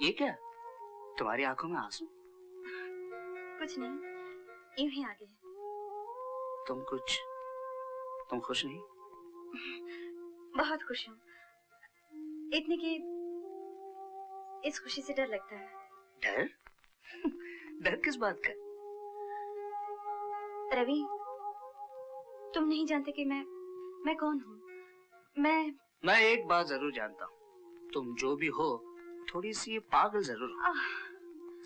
ये क्या, तुम्हारी आंखों में आंसू? कुछ नहीं, यूं ही आ गए। तुम खुश नहीं? बहुत खुश हूँ, इतने कि इस खुशी से डर लगता है। डर? डर किस बात का? रवि, तुम नहीं जानते कि मैं कौन हूँ। मैं एक बात जरूर जानता हूँ, तुम जो भी हो थोड़ी सी पागल जरूर हो।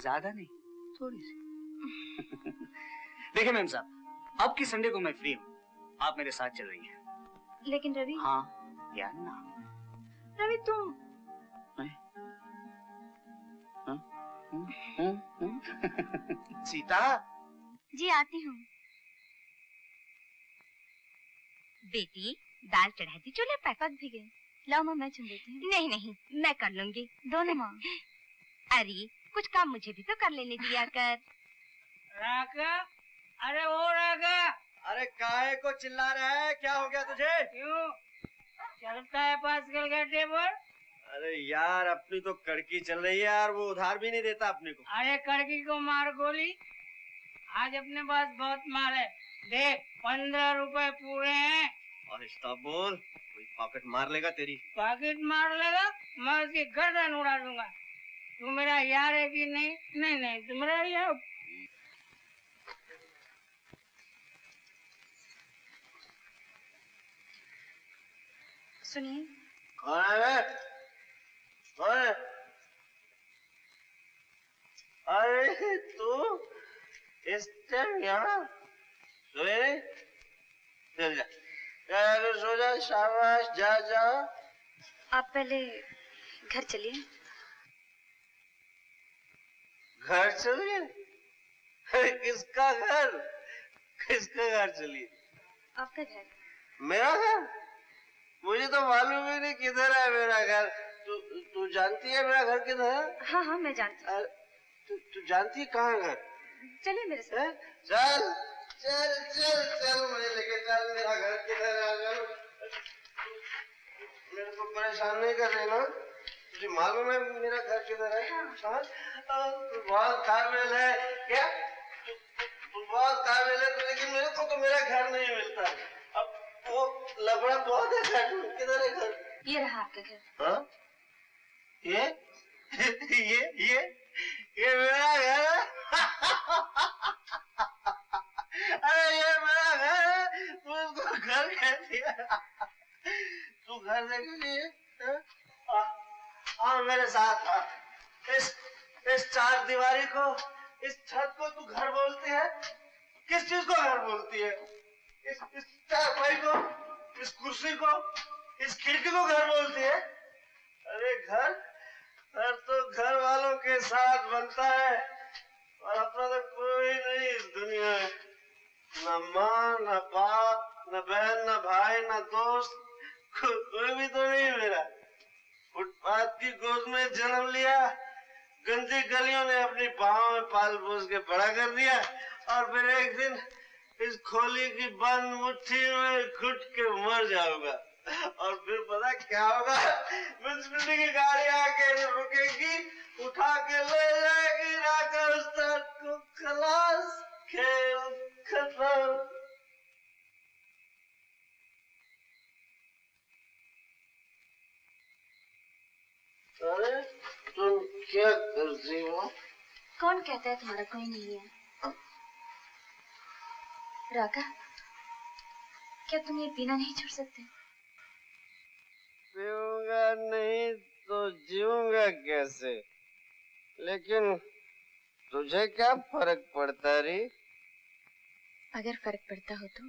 ज्यादा नहीं, थोड़ी सी। देखिए मैम साहब, अब की संडे को मैं फ्री हूँ, आप मेरे साथ चल रही हैं। लेकिन रवि। हाँ या ना? रवि तुम। सीता जी आती हूँ। बेटी दाल चढ़ा दी चूल्हे पर? पक भी गए। लाओ माँ, मैं चुन देती हूँ। नहीं नहीं, मैं कर लूंगी। दोनों माँ। अरे कुछ काम मुझे भी तो कर लेने दिया कर। राका, अरे ओ राका। अरे काहे को चिल्ला रहा है, क्या हो गया तुझे? क्यों चलता है पास्कल का टेबल? अरे यार अपनी तो कड़की चल रही है यार, वो उधार भी नहीं देता अपने को। अरे कड़की को मार गोली, आज अपने पास बहुत माल है। देख 15 रुपए पूरे हैं। आहिस्ता बोल, कोई पॉकेट मार लेगा तेरी। पॉकेट मार लेगा, मैं उसकी गर्दन उड़ा दूंगा। तू मेरा यार है कि नहीं? नहीं नहीं, तू मेरा यार। सुनिए। कौन है? कौन है? अरे तू इस टाइम यहाँ सोए? चल जा, सो जा, शाबाश, जा जा। आप पहले घर चलिए। घर चलिए? किसका घर? किसका घर चलिए? आपका घर। मेरा घर? मुझे तो मालूम ही नहीं किधर है मेरा घर। तू जानती है मेरा घर किधर है? हाँ हाँ मैं जानती हूँ। तू जानती है कहाँ घर? चलिए मेरे साथ। चल चल चल चल, मुझे लेके चल, मेरा घर किधर है? मेरे को परेशान नहीं कर रही ना? तुझे मालूम है मेरा घर किधर है? हाँ? तू बहुत काबिल है क्या? तू बहुत काबिल है, लेकिन मेरे को तो मेरा घर नहीं मिलता। अब वो लफड़ा बहुत है। घर किधर है? घर ये रहा आपका घर। हाँ? ये मेरा घर है? अरे ये मेरा घर है, तू इसको घर कहती है? तू घर देखेगी? आ मेरे साथ आ। इस चार दीवारी को, इस छत को तू घर बोलती है? किस चीज को घर बोलती है? इस चारपाई को, इस कुर्सी को, इस खिड़की को घर बोलती है? अरे घर तो घर वालों के साथ बनता है, और अपना तो कोई नहीं इस दुनिया में। न माँ, न बाप, न बहन, न भाई, न दोस्त, कोई भी तो नहीं मेरा। फुटपाथ की गोद में जन्म लिया, गंदी गलियों ने अपनी बाहों में पाल पोस के बड़ा कर दिया, और फिर एक दिन इस खोली की बंद मुट्ठी में घुट के मर जाऊंगा। और फिर पता क्या होगा? म्युनिसिपैलिटी की गाड़ी आके रुकेगी, उठा के ले जाएगी, राकर उस्ताद को खलास, खेल खत्म। अरे तुम क्या करती हो? कौन कहता है तुम्हारा कोई नहीं है? राका, क्या तुम ये पीना नहीं छोड़ सकते? पीऊंगा नहीं तो जीऊंगा कैसे? लेकिन तुझे क्या फर्क पड़ता री? अगर फर्क पड़ता हो तो।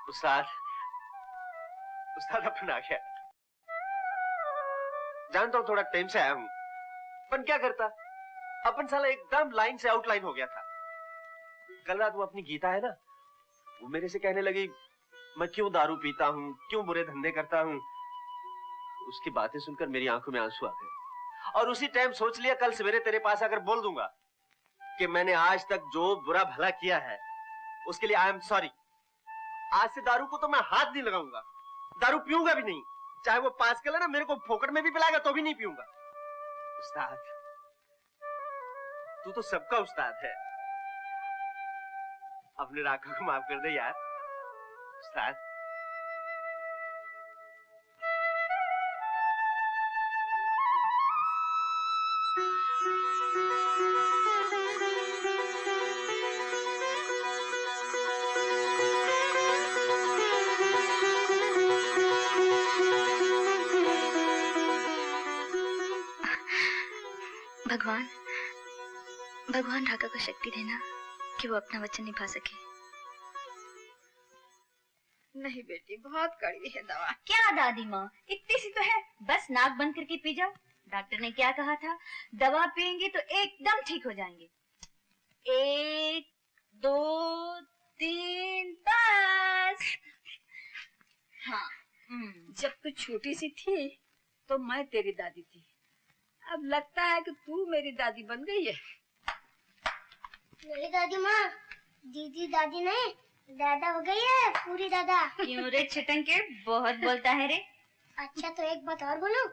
उस्ताद, उस्ताद अपन आ गया। जानता हूँ थोड़ा टाइम से आया हूँ, पर क्या करता, अपन साला एकदम लाइन से आउटलाइन हो गया था। कल रात वो अपनी गीता है ना, वो मेरे से कहने लगी मैं क्यों दारू पीता हूँ, क्यों बुरे धंधे करता हूँ। उसकी बातें सुनकर मेरी आंखों में आंसू आ गए और उसी टाइम सोच लिया कल सवेरे तेरे पास आकर बोल दूंगा कि मैंने आज तक जो बुरा भला किया है उसके लिए आई एम सॉरी। आज से दारू को तो मैं हाथ नहीं लगाऊंगा, दारू पीऊंगा भी नहीं, चाहे वो 5 किलो ना मेरे को फोकट में भी पिलाएगा तो भी नहीं पीऊंगा। उस्ताद, तू तो सबका उस्ताद है, अपने राका को माफ कर दे यार। उस्ताद, भगवान राका को शक्ति देना कि वो अपना वचन निभा सके। नहीं बेटी, बहुत कड़वी है दवा। क्या दादी माँ, इतनी सी तो है, बस नाक बंद करके पी जाओ। डॉक्टर ने क्या कहा था, दवा पियेंगे तो एकदम ठीक हो जाएंगे। 1 2 3 बस। हाँ। जब तू छोटी सी थी तो मैं तेरी दादी थी, अब लगता है कि तू मेरी दादी बन गई है। मेरी दादी माँ दीदी दादी नहीं दादा हो गई है, पूरी दादा। क्यों रे छिटंके, बहुत बोलता है रे। अच्छा तो एक बात और बोलूं,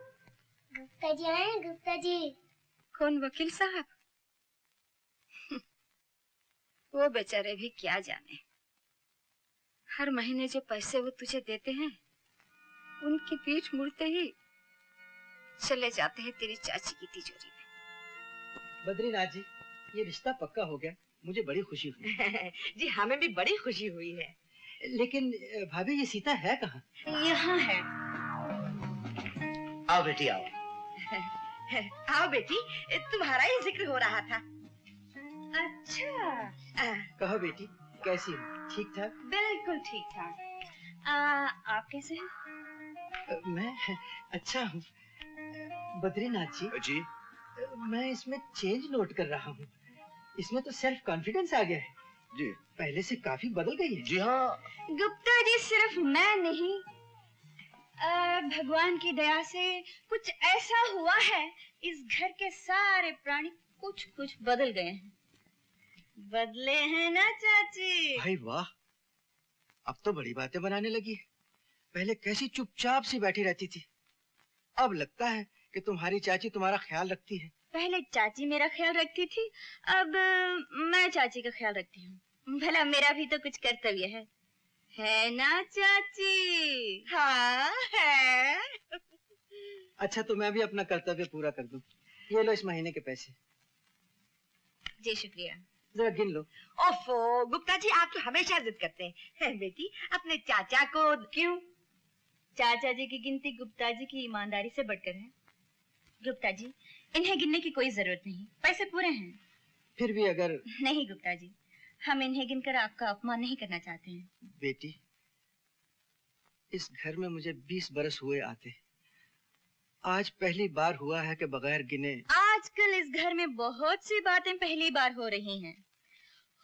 गुप्ता जी आए, गुप्ता जी। कौन, वकील साहब? वो बेचारे भी क्या जाने, हर महीने जो पैसे वो तुझे देते हैं उनकी पीठ मुड़ते ही चले जाते हैं तेरी चाची की तिजोरी में। बद्रीनाथ जी, ये रिश्ता पक्का हो गया, मुझे बड़ी खुशी हुई। जी हमें भी बड़ी खुशी हुई है। लेकिन भाभी ये सीता है कहाँ? यहाँ है। आओ बेटी आओ। आओ बेटी, तुम्हारा ही जिक्र हो रहा था। अच्छा, कहो बेटी, कैसी हो? ठीक ठाक? बिल्कुल ठीक ठाक। आप कैसे हैं? मैं अच्छा हूँ। बद्रीनाथ जी, मैं इसमें चेंज नोट कर रहा हूँ। इसमें तो सेल्फ कॉन्फिडेंस आ गया है जी, पहले से काफी बदल गई है। जी हाँ। गुप्ता जी, सिर्फ मैं नहीं, भगवान की दया से कुछ ऐसा हुआ है, इस घर के सारे प्राणी कुछ कुछ बदल गए हैं। बदले हैं ना चाची? भाई वाह, अब तो बड़ी बातें बनाने लगी है। पहले कैसी चुपचाप सी बैठी रहती थी, अब लगता है कि तुम्हारी चाची तुम्हारा ख्याल रखती है। पहले चाची मेरा ख्याल रखती थी, अब मैं चाची का ख्याल रखती हूँ। भला मेरा भी तो कुछ कर्तव्य है ना चाची? हाँ है। अच्छा तो मैं भी अपना कर्तव्य पूरा कर दूं। ये लो इस महीने के पैसे। जी शुक्रिया। जरा गिन लो। ओफो गुप्ता जी, आप तो हमेशा जिद करते हैं। बेटी अपने चाचा को क्यों? चाचा जी की गिनती गुप्ता जी की ईमानदारी से बढ़कर है। गुप्ता जी, इन्हें गिनने की कोई जरूरत नहीं, पैसे पूरे हैं। फिर भी अगर नहीं गुप्ता जी, हम इन्हें गिनकर आपका अपमान नहीं करना चाहते हैं। बेटी, इस घर में मुझे 20 बरस हुए आते, आज पहली बार हुआ है कि बगैर गिने। आजकल इस घर में बहुत सी बातें पहली बार हो रही हैं।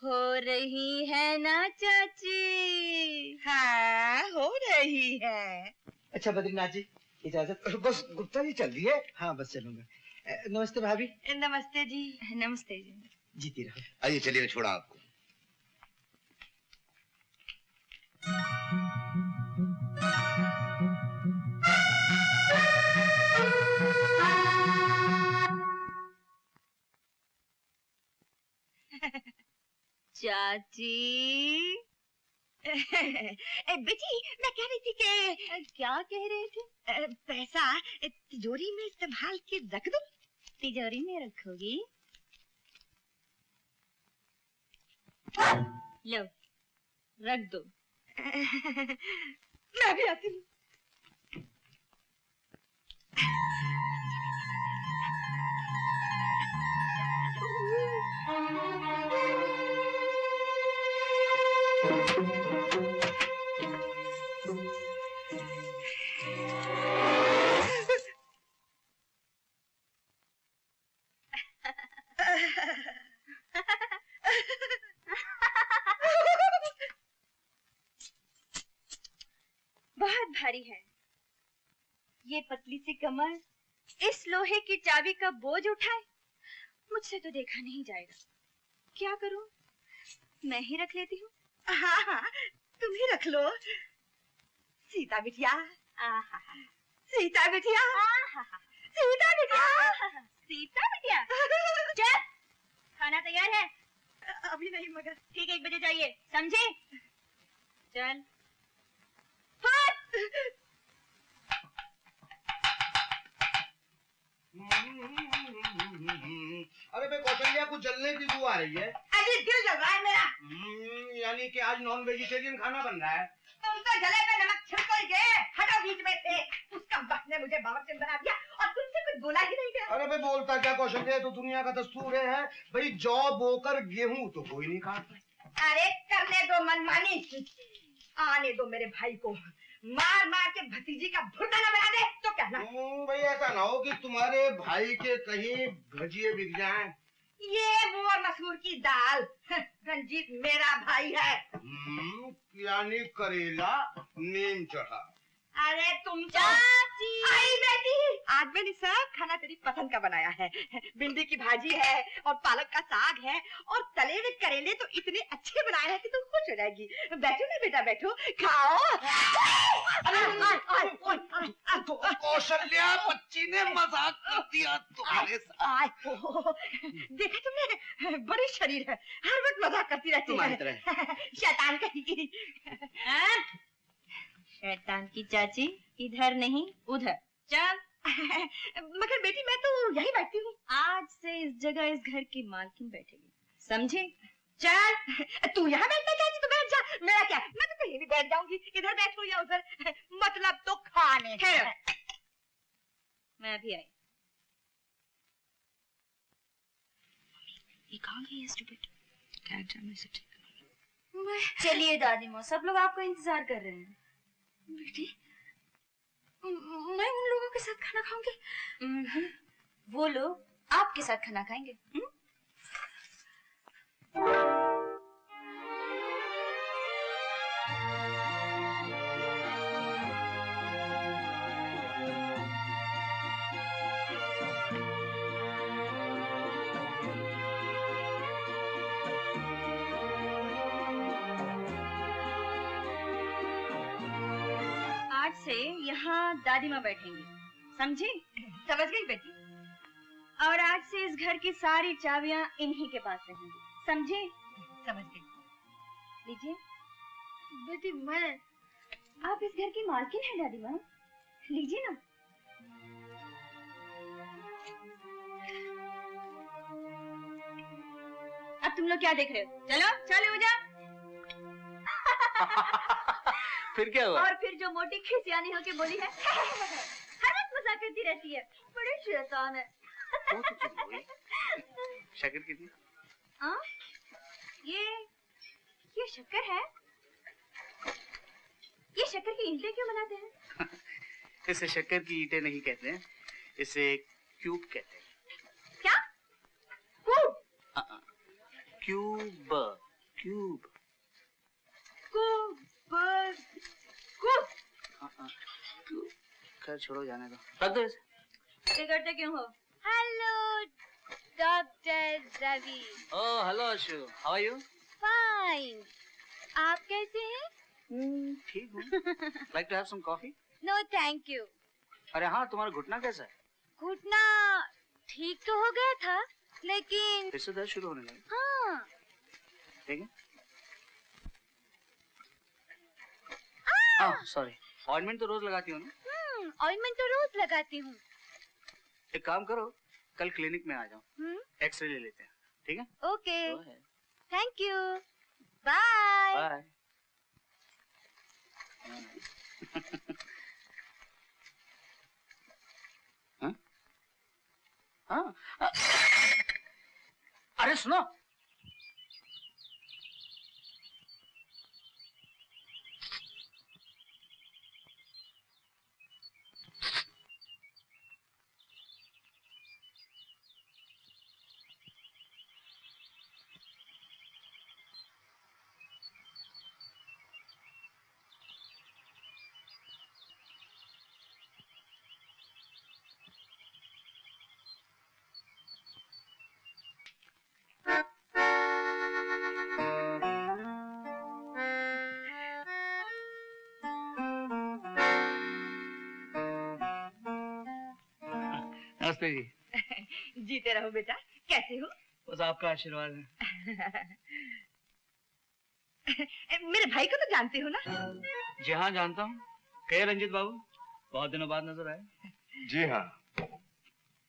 हो रही है ना चाची? हाँ हो रही है। अच्छा बद्रीनाथ जी, इजाजत। बस गुप्ता जी चल दिए? हाँ बस चलूंगा। नमस्ते भाभी। नमस्ते जी। नमस्ते जी। जीती रहो। आइए चलिए, छोड़ा आपको। चाची। बेटी मैं कह रही थी कि क्या कह रहे थे? पैसा तिजोरी में संभाल के रख दो। तिजोरी में रखोगी? लो रख दो। मैं भी आती हूँ। भारी है। ये पतली सी कमर इस लोहे की चाबी का बोझ उठाए, मुझसे तो देखा नहीं जाएगा। क्या करूं? मैं ही रख लेती हूँ। हाँ हाँ, तुम ही रख लो। सीता बिटिया, सीता बिटिया, सीता बिटिया, सीता बिटिया। चल, खाना तैयार है? अभी नहीं मगर ठीक 1 बजे जाइए, समझे? चल। अरे भाई कौशल्या, कुछ जलने की बू आ रही है। अरे दिल जल रहा है मेरा। यानी कि आज नॉन वेजिटेरियन खाना बन रहा है। तुम तो जले पे नमक छिड़क ही गए। हटो बीच में से। उसका वक्त ने मुझे बावर्चन बना दिया और तुमसे कुछ बोला ही नहीं गया। अरे भाई बोलता क्या कौशल्या, तो दुनिया का दस्तूर है भाई, जौ बोकर गेहूं तो कोई नहीं खाता। अरे करने दो मनमानी, आने दो मेरे भाई को। मार मार के भतीजी का भुट्टा न बना दे तो कहना। भाई ऐसा ना हो कि तुम्हारे भाई के कहीं भजिए बिक जाएं। ये वो मसूर की दाल, रंजीत मेरा भाई है। यानी करेला नीम चढ़ा। अरे तुम चाची आई बेटी, आज मैंने सब खाना तेरी पसंद का बनाया है। भिंडी की भाजी है और पालक का साग है और तले हुए करेले तो इतने अच्छे बनाए हैं कि तुम खुश हो जाएगी। बैठो ना बेटा, बैठो खाओ। कौशल्या, बच्ची ने मजाक कर दिया तुम्हारे साथ। देखा तुमने, बड़ी शरीर है, हर वक्त मजाक करती रहती है। शैतान कहीं। शैतान की चाची इधर नहीं उधर। चल। मगर बेटी मैं तो यही बैठती हूँ। आज से इस जगह इस घर की मालकिन बैठेगी, समझे? चल। तू यहाँ बैठना चाहती तो बैठ जा, मेरा क्या, मैं तो कहीं भी बैठ जाऊंगी, इधर बैठूं या उधर, मतलब तो खाने। मैं भी आई। ये कहाँ गई है स्टूपिड? क्या एग्जाम से ठीक। चलिए दादी माँ, सब लोग आपका इंतजार कर रहे हैं। बेटी, मैं उन लोगों के साथ खाना खाऊंगी। वो लोग आपके साथ खाना खाएंगे। आज से यहाँ दादी माँ बैठेंगी, समझी? समझ गई बेटी। और आज से इस घर की सारी चाबियाँ इन्हीं के पास रहेंगी, समझी? समझ गई। लीजिए। बेटी मैं, आप इस घर की मालकिन हैं दादी माँ, लीजिए ना। अब तुम लोग क्या देख रहे हो? चलो चलो जा। फिर क्या हुआ? और फिर जो मोटी खिसियानी होके बोली है, हर वक्त मजाक करती रहती है, बड़ी शैतान है। शक्कर कितनी? हाँ? ये शक्कर है? ये शक्कर की ईंटें क्यों बनाते हैं? इसे शक्कर की ईंटें नहीं कहते हैं, इसे क्यूब कहते हैं। क्या? क्यूब? Cube cube cube. खैर छोड़ो, जाने दो, रख दो इसे। बिगड़ते क्यों हो? Hello doctor Ravi. Oh hello Ashu, how are you? Fine. आप कैसे हैं? ठीक हूँ। Like to have some coffee? No thank you. अरे हाँ, तुम्हारा घुटना कैसा है? घुटना ठीक तो हो गया था, लेकिन फिर से दर्द शुरू होने लगा। हाँ। ठीक है। सॉरी, ऑइंटमेंट तो रोज लगाती हो ना? ऑइंटमेंट तो रोज लगाती हूँ। एक काम करो, कल क्लिनिक में आ जाओ, एक्सरे ले लेते हैं, ठीक है? Okay, thank you, bye. Bye. हाँ? अरे सुनो, नमस्ते जी। जीते रहो बेटा। कैसे हो? बस आपका आशीर्वाद है। मेरे भाई को तो जानते हो ना? जी हाँ जानता हूँ। क्या रंजीत बाबू, बहुत दिनों बाद नजर आए। जी हाँ,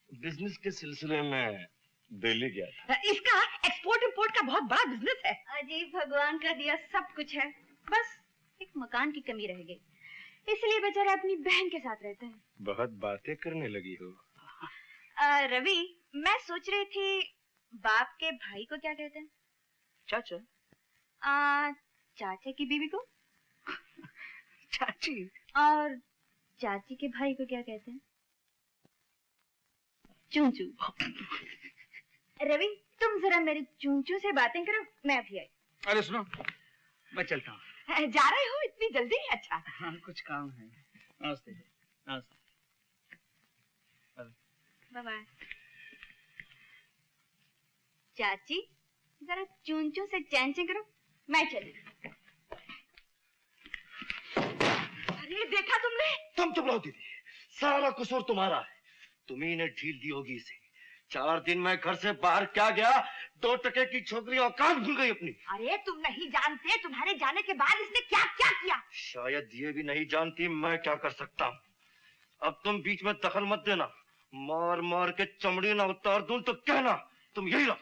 बिजनेस के सिलसिले में दिल्ली गया था। इसका एक्सपोर्ट इंपोर्ट का बहुत बड़ा बिजनेस है। अजी भगवान का दिया सब कुछ है, बस एक मकान की कमी रह गई, इसलिए बेचारे अपनी बहन के साथ रहते हैं। बहुत बातें करने लगी हो। रवि, मैं सोच रही थी बाप के भाई को क्या कहते हैं? चाचा। चाचा की बीवी को चाची। और चाची के भाई को क्या कहते हैं? चूचू। रवि, तुम जरा मेरे चूचू से बातें करो, मैं अभी आई। अरे सुनो, मैं चलता हूँ। जा रहे हो इतनी जल्दी? अच्छा। हाँ, कुछ काम है। नमस्ते। नमस्ते। Bye bye. चाची, जरा चूचू से चैन चैन करो, मैं चली। अरे देखा तुमने? तुम चुप रहो दीदी, सारा कसूर तुम्हारा है। तुम्ही ने ढील दी होगी इसे। 4 दिन मैं घर से बाहर क्या गया, 2 टके की छोकरी औकात भूल गई अपनी। अरे तुम नहीं जानते, तुम्हारे जाने के बाद इसने क्या क्या किया। शायद ये भी नहीं जानती मैं क्या कर सकता हूँ। अब तुम बीच में दखल मत देना, मार मार के चमड़ी ना उतार दूं तो कहना तुम यही रहो।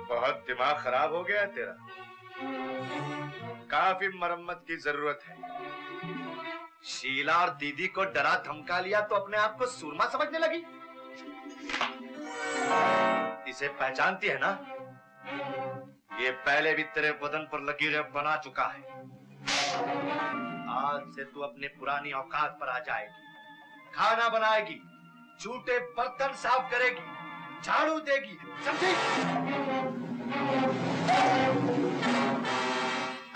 बहुत दिमाग खराब हो गया तेरा, काफी मरम्मत की जरूरत है। शीला और दीदी को डरा धमका लिया तो अपने आप को सूरमा समझने लगी। इसे पहचानती है ना? ये पहले भी तेरे बदन पर लकीरें बना चुका है। आज से तू अपने पुरानी औकात पर आ जाएगी। खाना बनाएगी, झूठे बर्तन साफ करेगी, झाड़ू देगी, समझी?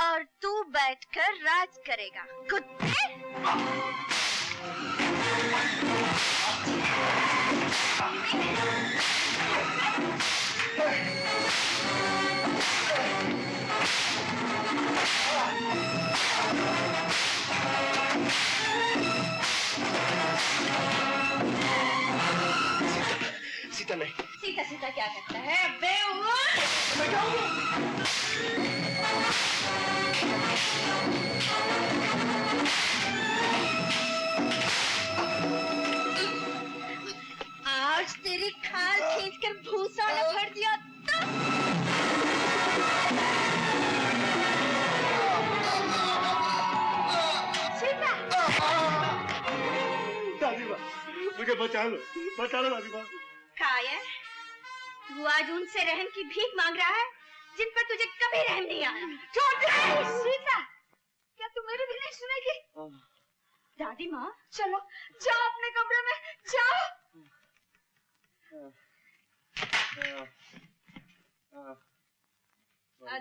और तू बैठकर राज करेगा, कुत्ते। सीता नहीं। सीता सीता क्या करता है? बेवकूफ। आज तेरी खाल खींचकर भूसा में भर दिया तो सीता। दादी माँ, मुझे बचा लो दादी माँ। कायर, तू आज उनसे रहम की भीख मांग रहा है जिन पर तुझे कभी रहम नहीं आया। सीता, क्या तू मेरी भी नहीं सुनेगी? दादी माँ, चलो जाओ अपने कमरे में, जाओ।